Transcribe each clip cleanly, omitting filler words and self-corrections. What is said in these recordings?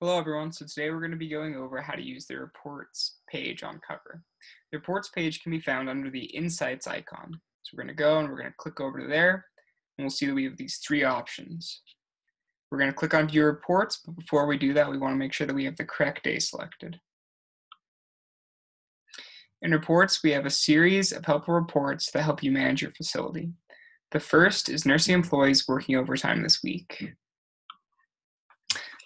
Hello everyone, so today we're going to be going over how to use the reports page on Cover. The reports page can be found under the Insights icon. So we're going to go and we're going to click over to there, and we'll see that we have these three options. We're going to click on View Reports, but before we do that, we want to make sure that we have the correct day selected. In Reports, we have a series of helpful reports that help you manage your facility. The first is nursing employees working overtime this week.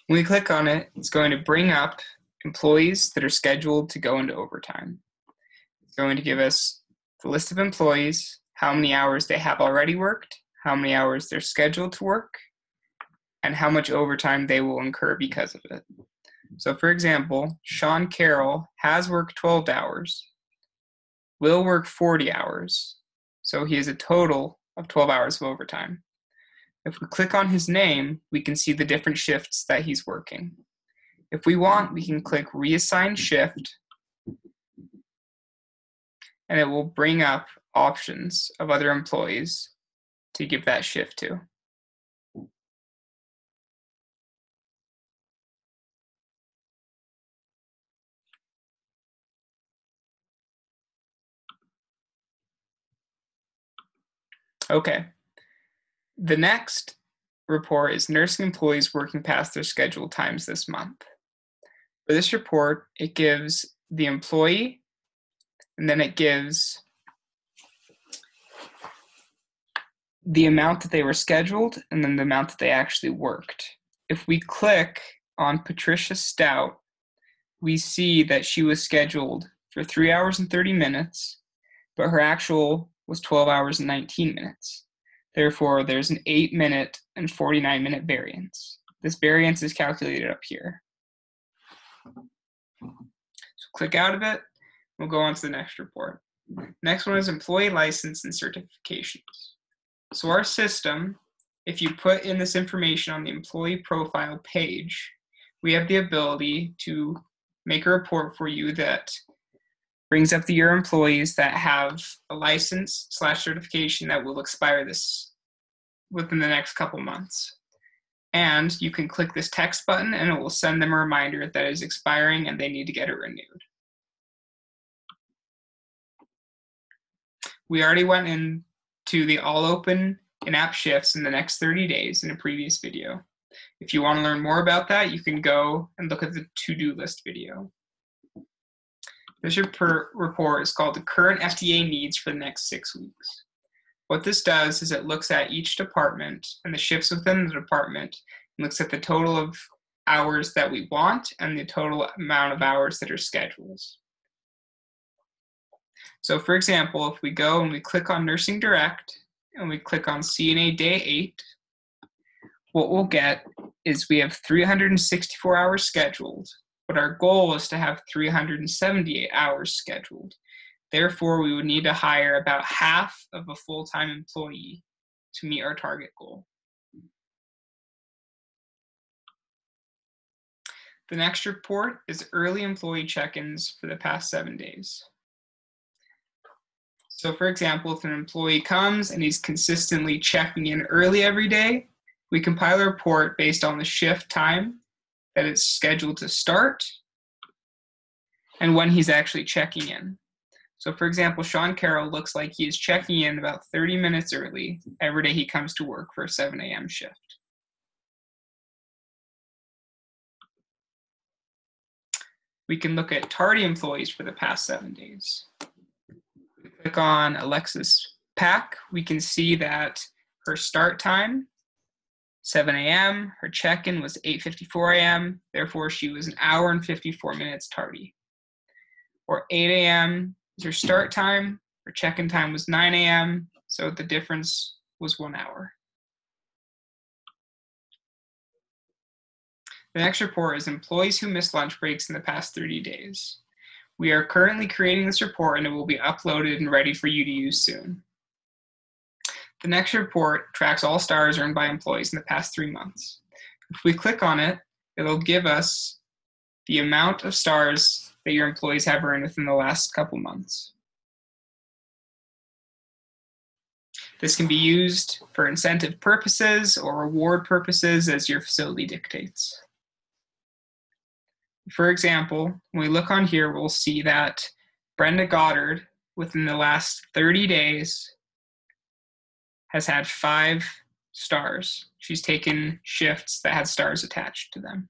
When we click on it, it's going to bring up employees that are scheduled to go into overtime. It's going to give us the list of employees, how many hours they have already worked, how many hours they're scheduled to work, and how much overtime they will incur because of it. So for example, Sean Carroll has worked 12 hours, will work 40 hours, so he has a total of 12 hours of overtime. If we click on his name, we can see the different shifts that he's working. If we want, we can click Reassign Shift, and it will bring up options of other employees to give that shift to. Okay. The next report is nursing employees working past their scheduled times this month. For this report, it gives the employee, and then it gives the amount that they were scheduled, and then the amount that they actually worked. If we click on Patricia Stout, we see that she was scheduled for 3 hours and 30 minutes, but her actual was 12 hours and 19 minutes. Therefore, there's an 8-minute and 49-minute variance. This variance is calculated up here. So click out of it. We'll go on to the next report. Next one is employee license and certifications. So our system, if you put in this information on the employee profile page, we have the ability to make a report for you that brings up your employees that have a license/certification that will expire within the next couple months. And you can click this text button and it will send them a reminder that it is expiring and they need to get it renewed. We already went into the all open in-app shifts in the next 30 days in a previous video. If you want to learn more about that, you can go and look at the to-do list video. This report is called the current FDA needs for the next 6 weeks. What this does is it looks at each department and the shifts within the department and looks at the total of hours that we want and the total amount of hours that are scheduled. So for example, if we go and we click on Nursing Direct and we click on CNA Day 8, what we'll get is we have 364 hours scheduled, but our goal is to have 378 hours scheduled. Therefore, we would need to hire about half of a full-time employee to meet our target goal. The next report is early employee check-ins for the past 7 days. So for example, if an employee comes and he's consistently checking in early every day, we compile a report based on the shift time that it's scheduled to start and when he's actually checking in. So for example, Sean Carroll looks like he is checking in about 30 minutes early every day he comes to work for a 7 a.m. shift. We can look at tardy employees for the past 7 days. Click on Alexis Pack, we can see that her start time, 7 a.m., her check-in was 8:54 a.m., therefore she was an hour and 54 minutes tardy. Or 8 a.m. is her start time, her check-in time was 9 a.m., so the difference was 1 hour. The next report is employees who missed lunch breaks in the past 30 days. We are currently creating this report and it will be uploaded and ready for you to use soon. The next report tracks all stars earned by employees in the past 3 months. If we click on it, it'll give us the amount of stars that your employees have earned within the last couple months. This can be used for incentive purposes or reward purposes as your facility dictates. For example, when we look on here, we'll see that Brenda Goddard, within the last 30 days, has had 5 stars. She's taken shifts that had stars attached to them.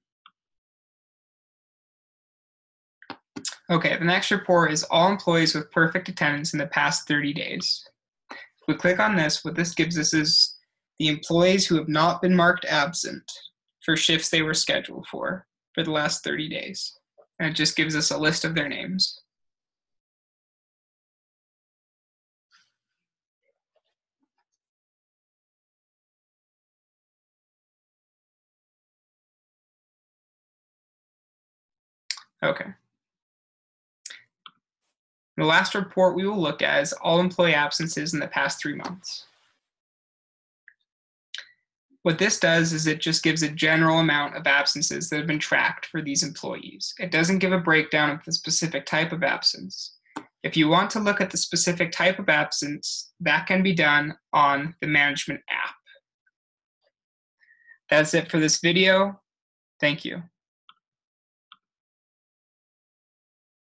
Okay, the next report is all employees with perfect attendance in the past 30 days. If we click on this, what this gives us is the employees who have not been marked absent for shifts they were scheduled for the last 30 days. And it just gives us a list of their names. Okay. The last report we will look at is all employee absences in the past 3 months. What this does is it just gives a general amount of absences that have been tracked for these employees. It doesn't give a breakdown of the specific type of absence. If you want to look at the specific type of absence, that can be done on the management app. That's it for this video. Thank you.